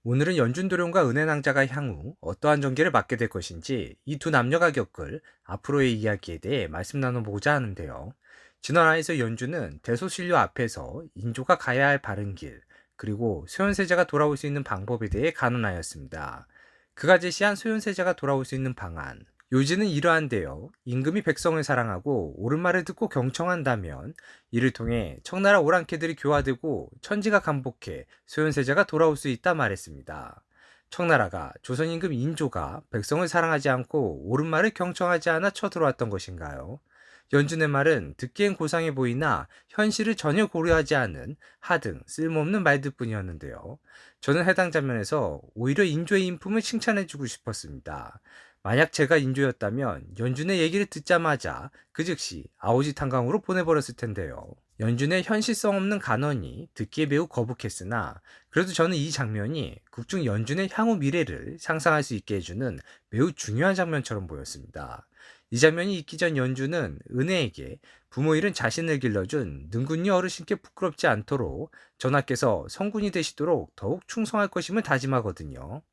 오늘은 연준도령과 은혜낭자가 향후 어떠한 전개를 맡게 될 것인지 이 두 남녀가 겪을 앞으로의 이야기에 대해 말씀 나눠보고자 하는데요. 진화라에서 연준은 대소신료 앞에서 인조가 가야 할 바른 길, 그리고 소현세자가 돌아올 수 있는 방법에 대해 간언하였습니다. 그가 제시한 소현세자가 돌아올 수 있는 방안, 요지는 이러한데요. 임금이 백성을 사랑하고 옳은 말을 듣고 경청한다면 이를 통해 청나라 오랑캐들이 교화되고 천지가 감복해 소현세자가 돌아올 수 있다 말했습니다. 청나라가 조선 임금 인조가 백성을 사랑하지 않고 옳은 말을 경청하지 않아 쳐들어왔던 것인가요? 연준의 말은 듣기엔 고상해 보이나 현실을 전혀 고려하지 않은 하등 쓸모없는 말들 뿐이었는데요. 저는 해당 장면에서 오히려 인조의 인품을 칭찬해주고 싶었습니다. 만약 제가 인조였다면 연준의 얘기를 듣자마자 그 즉시 아오지 탄강으로 보내버렸을 텐데요. 연준의 현실성 없는 간언이 듣기에 매우 거북했으나 그래도 저는 이 장면이 극중 연준의 향후 미래를 상상할 수 있게 해주는 매우 중요한 장면처럼 보였습니다. 이 장면이 있기 전 연준은 은혜에게 부모 일은 자신을 길러준 능군이 어르신께 부끄럽지 않도록 전하께서 성군이 되시도록 더욱 충성할 것임을 다짐하거든요.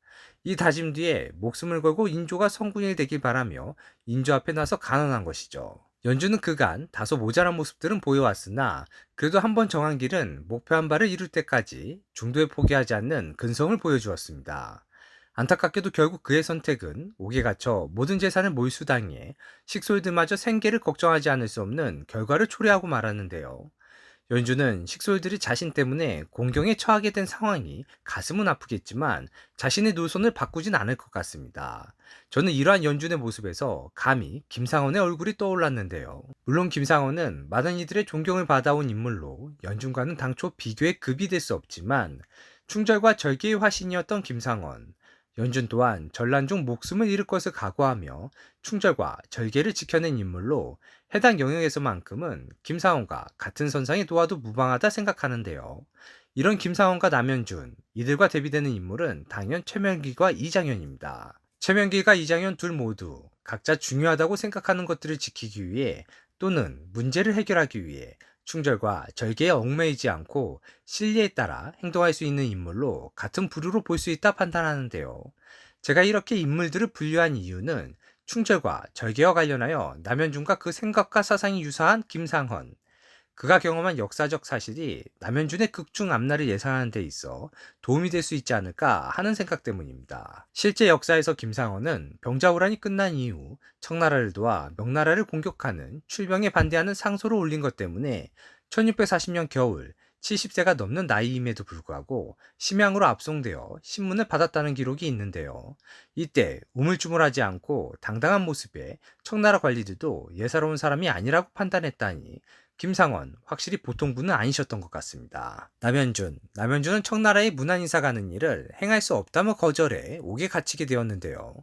이 다짐 뒤에 목숨을 걸고 인조가 성군이 되길 바라며 인조 앞에 나서 간언한 것이죠. 연주는 그간 다소 모자란 모습들은 보여왔으나 그래도 한번 정한 길은 목표한 바를 이룰 때까지 중도에 포기하지 않는 근성을 보여주었습니다. 안타깝게도 결국 그의 선택은 옥에 갇혀 모든 재산을 몰수당해 식솔들마저 생계를 걱정하지 않을 수 없는 결과를 초래하고 말았는데요. 연주는 식솔들이 자신 때문에 공경에 처하게 된 상황이 가슴은 아프겠지만 자신의 노선을 바꾸진 않을 것 같습니다. 저는 이러한 연준의 모습에서 감히 김상원의 얼굴이 떠올랐는데요. 물론 김상원은 많은 이들의 존경을 받아온 인물로 연준과는 당초 비교의 급이 될 수 없지만 충절과 절개의 화신이었던 김상원, 연준 또한 전란 중 목숨을 잃을 것을 각오하며 충절과 절개를 지켜낸 인물로 해당 영역에서만큼은 김상원과 같은 선상에 놓아도 무방하다 생각하는데요. 이런 김상원과 남현준, 이들과 대비되는 인물은 당연 최명기과 이장현입니다. 최명기가 이장현 둘 모두 각자 중요하다고 생각하는 것들을 지키기 위해 또는 문제를 해결하기 위해 충절과 절개에 얽매이지 않고 실리에 따라 행동할 수 있는 인물로 같은 부류로 볼 수 있다 판단하는데요. 제가 이렇게 인물들을 분류한 이유는 충절과 절개와 관련하여 남현준과 그 생각과 사상이 유사한 김상헌, 그가 경험한 역사적 사실이 남현준의 극중 앞날을 예상하는 데 있어 도움이 될 수 있지 않을까 하는 생각 때문입니다. 실제 역사에서 김상헌은 병자호란이 끝난 이후 청나라를 도와 명나라를 공격하는 출병에 반대하는 상소를 올린 것 때문에 1640년 겨울 70세가 넘는 나이임에도 불구하고 심양으로 압송되어 신문을 받았다는 기록이 있는데요. 이때 우물쭈물하지 않고 당당한 모습에 청나라 관리들도 예사로운 사람이 아니라고 판단했다니 김상원, 확실히 보통 분은 아니셨던 것 같습니다. 남현준은 청나라의 문안인사 가는 일을 행할 수 없다며 거절해 옥에 갇히게 되었는데요.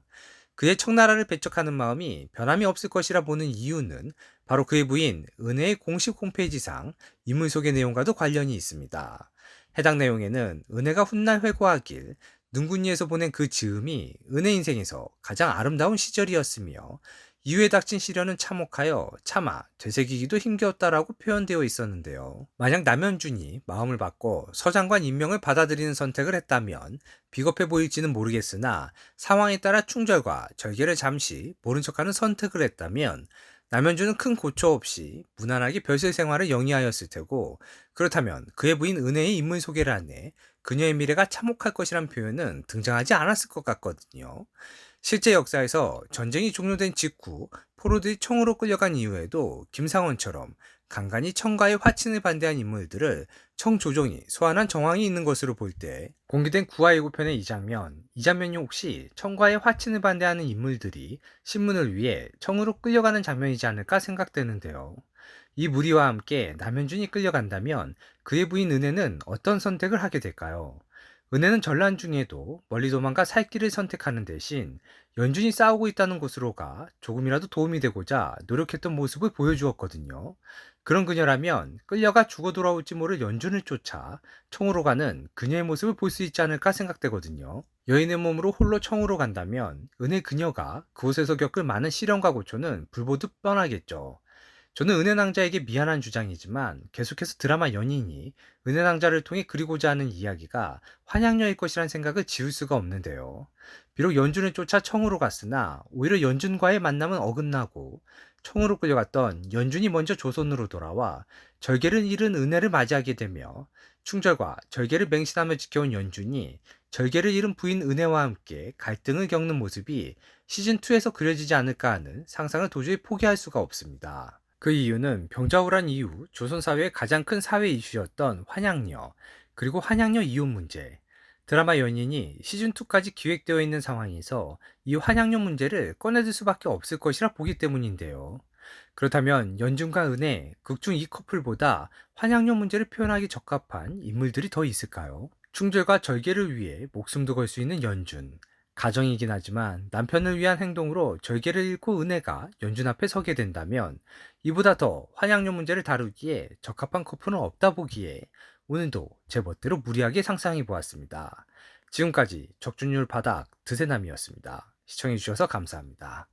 그의 청나라를 배척하는 마음이 변함이 없을 것이라 보는 이유는 바로 그의 부인 은혜의 공식 홈페이지상 인물 소개 내용과도 관련이 있습니다. 해당 내용에는 은혜가 훗날 회고하길 능군이에서 보낸 그 즈음이 은혜 인생에서 가장 아름다운 시절이었으며 이후에 닥친 시련은 참혹하여 차마 되새기기도 힘겨웠다라고 표현되어 있었는데요. 만약 남현준이 마음을 바꿔 서장관 임명을 받아들이는 선택을 했다면 비겁해 보일지는 모르겠으나 상황에 따라 충절과 절개를 잠시 모른 척하는 선택을 했다면 남현준은 큰 고초 없이 무난하게 별세 생활을 영위하였을 테고 그렇다면 그의 부인 은혜의 인물 소개를 안해 그녀의 미래가 참혹할 것이란 표현은 등장하지 않았을 것 같거든요. 실제 역사에서 전쟁이 종료된 직후 포로들이 청으로 끌려간 이후에도 김상원처럼 간간히 청과의 화친을 반대한 인물들을 청 조정이 소환한 정황이 있는 것으로 볼 때 공개된 구화 예고편의 이 장면이 혹시 청과의 화친을 반대하는 인물들이 신문을 위해 청으로 끌려가는 장면이지 않을까 생각되는데요. 이 무리와 함께 남현준이 끌려간다면 그의 부인 은혜는 어떤 선택을 하게 될까요? 은혜는 전란 중에도 멀리 도망가 살 길을 선택하는 대신 연준이 싸우고 있다는 곳으로 가 조금이라도 도움이 되고자 노력했던 모습을 보여주었거든요. 그런 그녀라면 끌려가 죽어 돌아올지 모를 연준을 쫓아 청으로 가는 그녀의 모습을 볼 수 있지 않을까 생각되거든요. 여인의 몸으로 홀로 청으로 간다면 은혜 그녀가 그곳에서 겪을 많은 시련과 고초는 불보듯 뻔하겠죠. 저는 은혜낭자에게 미안한 주장이지만 계속해서 드라마 연인이 은혜낭자를 통해 그리고자 하는 이야기가 환양녀일 것이란 생각을 지울 수가 없는데요. 비록 연준을 쫓아 청으로 갔으나 오히려 연준과의 만남은 어긋나고 청으로 끌려갔던 연준이 먼저 조선으로 돌아와 절개를 잃은 은혜를 맞이하게 되며 충절과 절개를 맹신하며 지켜온 연준이 절개를 잃은 부인 은혜와 함께 갈등을 겪는 모습이 시즌2에서 그려지지 않을까 하는 상상을 도저히 포기할 수가 없습니다. 그 이유는 병자호란 이후 조선 사회의 가장 큰 사회 이슈였던 환양녀, 그리고 환양녀 이혼 문제. 드라마 연인이 시즌2까지 기획되어 있는 상황에서 이 환양녀 문제를 꺼내들 수밖에 없을 것이라 보기 때문인데요. 그렇다면 연준과 은혜, 극중 이 커플보다 환양녀 문제를 표현하기 적합한 인물들이 더 있을까요? 충절과 절개를 위해 목숨도 걸 수 있는 연준. 가정이긴 하지만 남편을 위한 행동으로 절개를 잃고 은혜가 연준 앞에 서게 된다면 이보다 더 환양녀 문제를 다루기에 적합한 커플은 없다 보기에 오늘도 제 멋대로 무리하게 상상해 보았습니다. 지금까지 적중률 바닥 드세남이었습니다. 시청해주셔서 감사합니다.